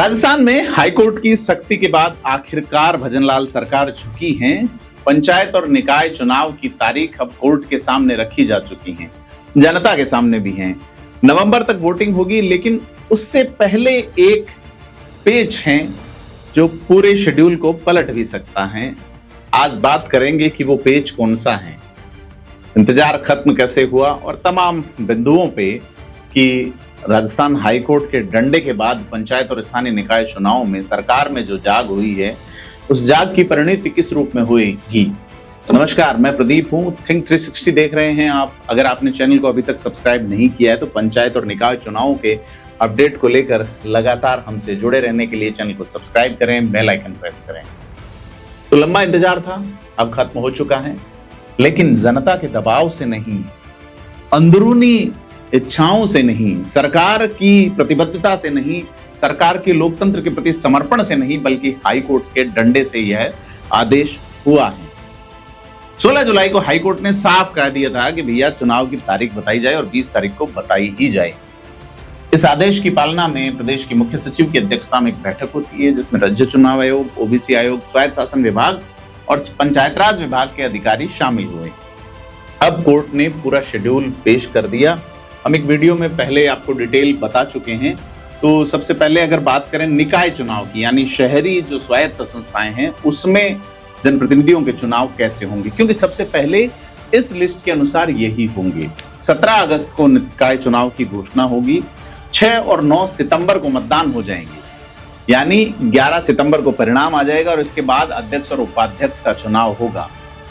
राजस्थान में हाईकोर्ट की सख्ती के बाद आखिरकार भजनलाल सरकार झुकी है। पंचायत और निकाय चुनाव की तारीख अब कोर्ट के सामने रखी जा चुकी है, जनता के सामने भी है। नवंबर तक वोटिंग होगी, लेकिन उससे पहले एक पेच है जो पूरे शेड्यूल को पलट भी सकता है। आज बात करेंगे कि वो पेच कौन सा है, इंतजार खत्म कैसे हुआ और तमाम बिंदुओं पे कि राजस्थान हाईकोर्ट के डंडे के बाद पंचायत और स्थानीय निकाय चुनाव में सरकार में जो जाग हुई है, उस जाग की परिणति किस रूप में हुई। नमस्कार, मैं प्रदीप हूं, थिंक 360 देख रहे हैं आप। अगर आपने चैनल को अभी तक सब्सक्राइब नहीं किया है तो पंचायत और निकाय चुनाव के अपडेट को लेकर लगातार हमसे जुड़े रहने के लिए चैनल को सब्सक्राइब करें, बेल आइकन प्रेस करें। तो लंबा इंतजार था, अब खत्म हो चुका है, लेकिन जनता के दबाव से नहीं, अंदरूनी इच्छाओं से नहीं, सरकार की प्रतिबद्धता से नहीं, सरकार के लोकतंत्र के प्रति समर्पण से नहीं, बल्कि हाईकोर्ट के डंडे से यह आदेश हुआ है। 16 जुलाई को हाईकोर्ट ने साफ कह दिया था कि भैया चुनाव की तारीख बताई जाए और 20 तारीख को बताई ही जाए। इस आदेश की पालना में प्रदेश के मुख्य सचिव की अध्यक्षता में एक बैठक होती है, जिसमें राज्य चुनाव आयोग, ओबीसी आयोग, स्वायत्त शासन विभाग और पंचायत राज विभाग के अधिकारी शामिल हुए। अब कोर्ट ने पूरा शेड्यूल पेश कर दिया। हम एक वीडियो में पहले आपको डिटेल बता चुके हैं। तो सबसे पहले अगर बात करें निकाय चुनाव की, यानी शहरी जो स्वायत्त संस्थाएं हैं, उसमें जनप्रतिनिधियों के चुनाव कैसे होंगे, क्योंकि सबसे पहले इस लिस्ट के अनुसार यही होंगे। 17 अगस्त को निकाय चुनाव की घोषणा होगी, 6 और 9 सितंबर को मतदान हो जाएंगे, यानी 11 सितंबर को परिणाम आ जाएगा और इसके बाद अध्यक्ष और उपाध्यक्ष का चुनाव होगा।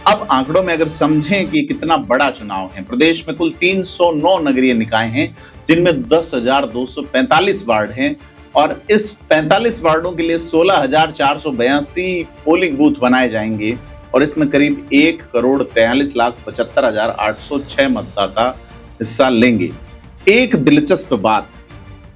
अब आंकड़ों में अगर समझें कि कितना बड़ा चुनाव है, प्रदेश में कुल 309 नगरीय निकाय हैं, जिनमें 10,245 वार्ड हैं और इस 45 वार्डों के लिए 16,482 पोलिंग बूथ बनाए जाएंगे और इसमें करीब 1,43,75,806 मतदाता हिस्सा लेंगे। एक दिलचस्प बात,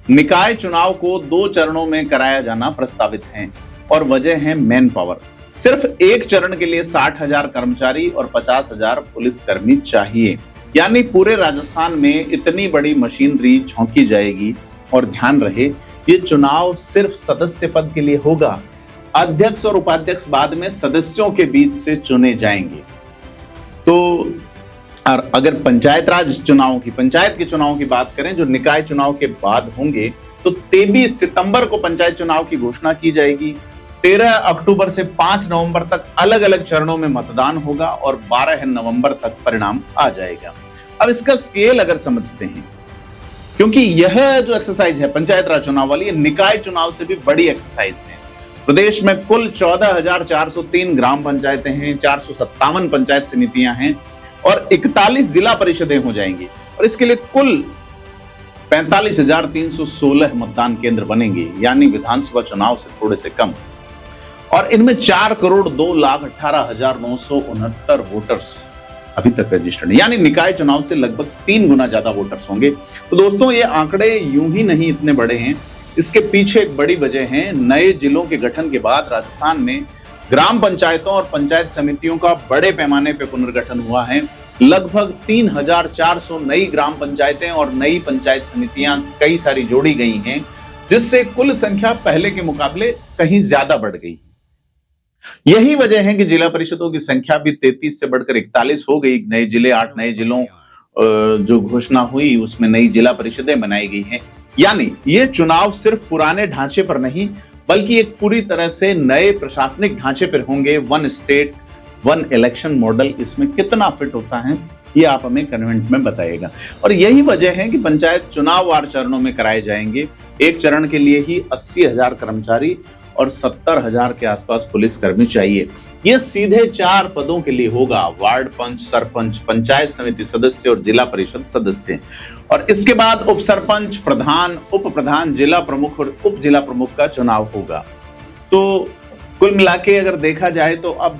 निकाय चुनाव को 2 चरणों में कराया जाना प्रस्तावित है और वजह है मैन पावर। सिर्फ एक चरण के लिए 60,000 कर्मचारी और 50,000 पुलिसकर्मी चाहिए, यानी पूरे राजस्थान में इतनी बड़ी मशीनरी झोंकी जाएगी। और ध्यान रहे, ये चुनाव सिर्फ सदस्य पद के लिए होगा, अध्यक्ष और उपाध्यक्ष बाद में सदस्यों के बीच से चुने जाएंगे। तो और अगर पंचायत राज चुनाव की, पंचायत के चुनाव की बात करें जो निकाय चुनाव के बाद होंगे, तो 23 सितंबर को पंचायत चुनाव की घोषणा की जाएगी। 13 अक्टूबर से 5 नवंबर तक अलग अलग चरणों में मतदान होगा और 12 नवंबर तक परिणाम आ जाएगा। अब इसका स्केल अगर समझते हैं, क्योंकि यह जो एक्सरसाइज है पंचायत राज चुनाव वाली, निकाय चुनाव से भी बड़ी एक्सरसाइज है। प्रदेश में कुल 14,403 ग्राम पंचायतें हैं, 457 पंचायत समितियां हैं और 41 जिला परिषदें हो जाएंगी और इसके लिए कुल 45,316 मतदान केंद्र बनेंगे, यानी विधानसभा चुनाव से थोड़े से कम। और इनमें 4,02,18,969 वोटर्स अभी तक रजिस्टर्ड, यानी निकाय चुनाव से लगभग 3 गुना ज्यादा वोटर्स होंगे। तो दोस्तों, ये आंकड़े यूं ही नहीं इतने बड़े हैं, इसके पीछे एक बड़ी वजह है। नए जिलों के गठन के बाद राजस्थान में ग्राम पंचायतों और पंचायत समितियों का बड़े पैमाने पर पुनर्गठन हुआ है। लगभग 3,400 नई ग्राम पंचायतें और नई पंचायत समितियां कई सारी जोड़ी गई हैं, जिससे कुल संख्या पहले के मुकाबले कहीं ज्यादा बढ़ गई। यही वजह है कि जिला परिषदों की संख्या भी 33 से बढ़कर 41 हो गई। नए जिले, 8 नए जिलों जो घोषणा हुई उसमें नई जिला परिषदें बनाई गई हैं। यानी ये चुनाव सिर्फ पुराने ढांचे पर नहीं, बल्कि एक पूरी तरह से नए प्रशासनिक ढांचे पर होंगे। 1 स्टेट 1 इलेक्शन मॉडल इसमें कितना फिट होता है, ये आप हमें कमेंट में बताइएगा। और यही वजह है कि पंचायत चुनाव वार चरणों में कराए जाएंगे। एक चरण के लिए ही 80,000 कर्मचारी और 70,000 के आसपास पुलिसकर्मी चाहिए। ये सीधे 4 पदों के लिए होगा, वार्ड पंच, सरपंच, पंचायत समिति सदस्य और जिला परिषद सदस्य। और इसके बाद उप सरपंच, प्रधान, उप प्रधान, जिला प्रमुख और उप जिला प्रमुख का चुनाव होगा। तो कुल मिला के अगर देखा जाए तो अब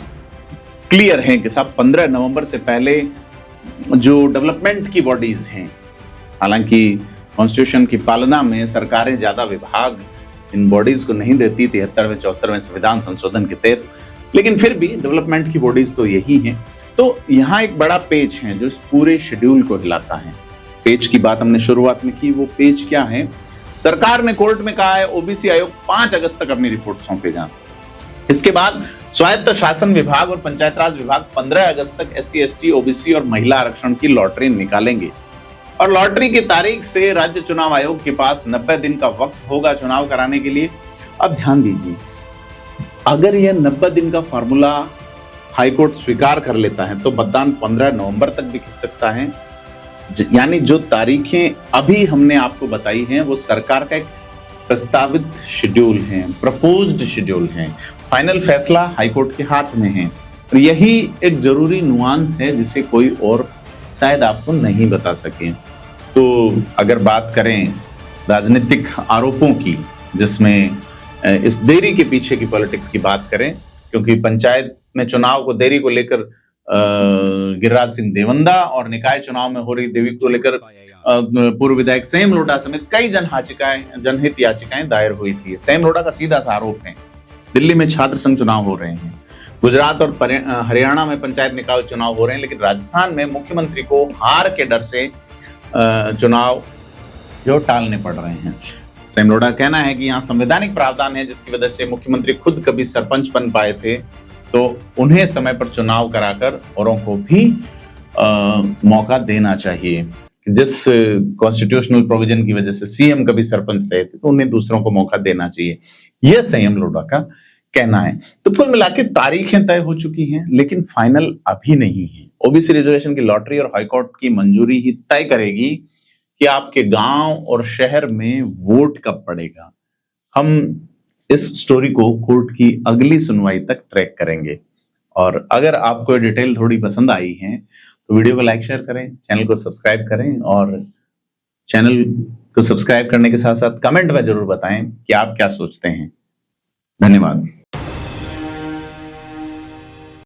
क्लियर है कि साहब 15 नवंबर से पहले जो डेवलपमेंट की बॉडीज हैं, हालांकि कॉन्स्टिट्यूशन की पालना में सरकारें ज्यादा विभाग इन बॉडीज को नहीं देती 73वें 74वें संविधान संशोधन के तहत, लेकिन फिर भी डेवलपमेंट की बॉडीज तो यही हैं। तो यहाँ एक बड़ा पेच है जो इस पूरे शेड्यूल को हिलाता है। पेच की बात हमने शुरुआत में की, वो पेच क्या है? सरकार ने कोर्ट में कहा है ओबीसी आयोग 5 अगस्त तक अपनी रिपोर्ट सौंपेगा। इसके बाद स्वायत्त शासन विभाग और पंचायत राज विभाग 15 अगस्त तक SC, ST, OBC और महिला आरक्षण की लॉटरी निकालेंगे और लॉटरी की तारीख से राज्य चुनाव आयोग के पास 90 दिन का वक्त होगा चुनाव कराने के लिए। अब ध्यान दीजिए, अगर यह 90 दिन का फॉर्मूला हाईकोर्ट स्वीकार कर लेता है तो मतदान 15 नवंबर तक भी खिंच सकता है। यानी जो तारीखें अभी हमने आपको बताई हैं वो सरकार का एक प्रस्तावित शेड्यूल है, प्रपोज्ड शेड्यूल है। फाइनल फैसला हाईकोर्ट के हाथ में है। और यही एक जरूरी नुआंस है जिसे कोई और शायद आपको नहीं बता सके। तो अगर बात करें राजनीतिक आरोपों की, जिसमें इस देरी के पीछे की पॉलिटिक्स की बात करें, क्योंकि पंचायत में चुनाव को देरी को लेकर गिरिराज सिंह देवंदा और निकाय चुनाव में हो रही देरी को लेकर पूर्व विधायक सेम लोढ़ा समेत कई जनहित याचिकाएं दायर हुई थी। सेम लोढ़ा का सीधा सा आरोप है दिल्ली में छात्र संघ चुनाव हो रहे हैं, गुजरात और हरियाणा में पंचायत निकाय चुनाव हो रहे हैं, लेकिन राजस्थान में मुख्यमंत्री को हार के डर से चुनाव जो टालने पड़ रहे हैं। सेम लोढ़ा कहना है कि यहाँ संवैधानिक प्रावधान है जिसकी वजह से मुख्यमंत्री खुद कभी सरपंच बन पाए थे तो उन्हें समय पर चुनाव कराकर औरों को भी मौका देना चाहिए। जिस कॉन्स्टिट्यूशनल प्रोविजन की वजह से सीएम कभी सरपंच रहे थे तो उन्हें दूसरों को मौका देना चाहिए, यह संयम लोढ़ा का कहना है। तो कुल मिला के तारीखें तय हो चुकी हैं लेकिन फाइनल अभी नहीं है। ओबीसी रिजर्वेशन की लॉटरी और हाईकोर्ट की मंजूरी ही तय करेगी कि आपके गांव और शहर में वोट कब पड़ेगा। हम इस स्टोरी को कोर्ट की अगली सुनवाई तक ट्रैक करेंगे और अगर आपको ये डिटेल थोड़ी पसंद आई है तो वीडियो को लाइक शेयर करें, चैनल को सब्सक्राइब करें और चैनल को सब्सक्राइब करने के साथ साथ कमेंट में जरूर बताएं कि आप क्या सोचते हैं। धन्यवाद।